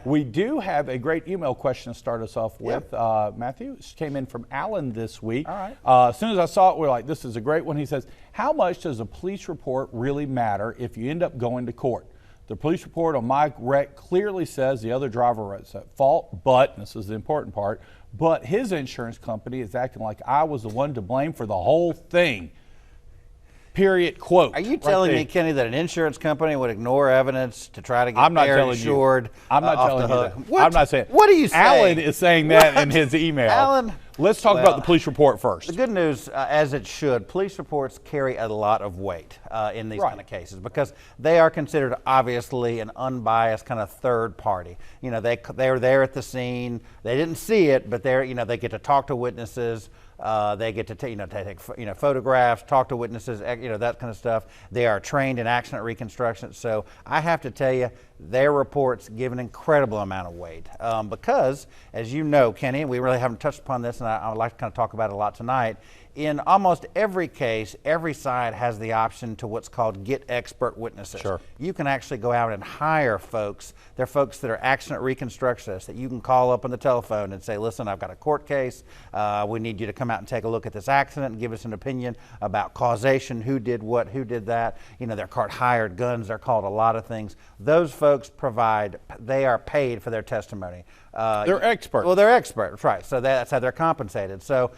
We do have a great email question to start us off with, Matthew. This came in from Alan this week. All right. As soon as I saw it, we're like, this is a great one. He says, how much does a police report really matter if you end up going to court? The police report on my wreck clearly says the other driver was at fault, but, and this is the important part, but his insurance company is acting like I was the one to blame for the whole thing. Period, quote. Are you telling me, Kenny, that an insurance company would ignore evidence to try to get their insured I'm not off telling the you hook? that. What? I'm not saying. What are you saying? Alan is saying that in his email. Alan, let's talk about the police report first. The good news, as it should, police reports carry a lot of weight in these kind of cases because they are considered obviously an unbiased kind of third party. You know, they're there at the scene. They didn't see it, but they're, you know, they get to talk to witnesses. They get to take photographs, talk to witnesses, that kind of stuff. They are trained in accident reconstruction. So I have to tell you, their reports give an incredible amount of weight because, as you know, Kenny, we really haven't touched upon this, and I would like to kind of talk about it a lot tonight. In almost every case, every side has the option to what's called get expert witnesses. Sure. You can actually go out and hire folks. They're folks that are accident reconstructionists that you can call up on the telephone and say, listen, I've got a court case. We need you to come out and take a look at this accident and give us an opinion about causation, who did what, who did that. You know, they're called hired guns. They're called a lot of things. Those folks they are paid for their testimony. They're experts. Well, they're experts, right. So that's how they're compensated. So,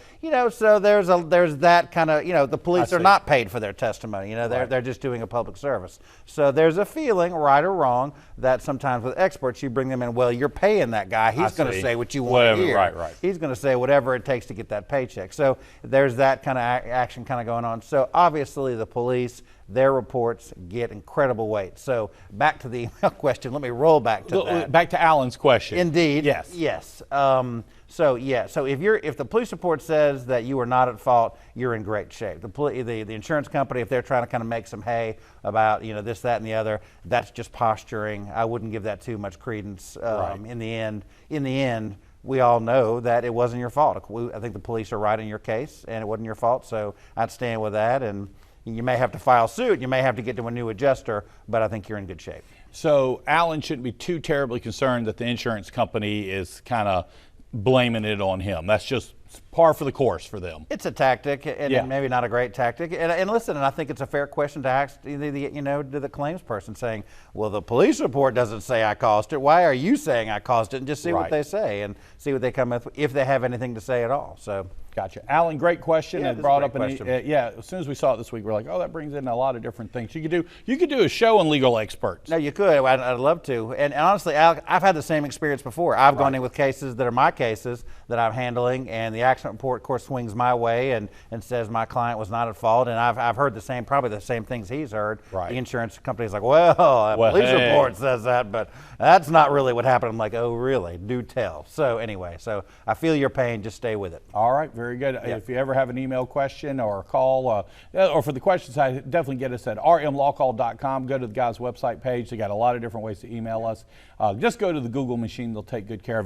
so there's that kind of, the police are not paid for their testimony. They're just doing a public service. So there's a feeling, right or wrong, that sometimes with experts you bring them in, well, you're paying that guy. He's going to say what you want to hear. Right. He's going to say whatever it takes to get that paycheck. So there's that kind of action kind of going on. So obviously the police, their reports get incredible weight. So back to the email question. Let me roll back to that. Back to Alan's question. Indeed. Yes. Yes. So if the police report says that you were not at fault, you're in great shape. The insurance company, if they're trying to kind of make some hay about this, that, and the other, that's just posturing. I wouldn't give that too much credence. Right. In the end, we all know that it wasn't your fault. I think the police are right in your case, and it wasn't your fault. So I'd stand with that. And you may have to file suit. You may have to get to a new adjuster, but I think you're in good shape. So Alan shouldn't be too terribly concerned that the insurance company is kind of blaming it on him. That's just par for the course for them. It's a tactic, and maybe not a great tactic. And listen, and I think it's a fair question to ask to the claims person, saying, well, the police report doesn't say I caused it. Why are you saying I caused it? And just see what they say and see what they come with, if they have anything to say at all. So. Gotcha. Alan, great question. Yeah, it brought up as soon as we saw it this week, we're like, oh, that brings in a lot of different things. You could do a show on legal experts. No, you could. I'd love to. And honestly, I've had the same experience before. I've gone in with cases that are my cases that I'm handling, and the accident report, of course, swings my way and says my client was not at fault. And I've heard probably the same things he's heard. Right. The insurance company's like, well, police report says that, but that's not really what happened. I'm like, oh, really? Do tell. So anyway, I feel your pain. Just stay with it. All right. Very good. Yep. If you ever have an email question or a call, or for the question side, definitely get us at rmlawcall.com. Go to the guy's website page. They got a lot of different ways to email us. Just go to the Google machine. They'll take good care of it.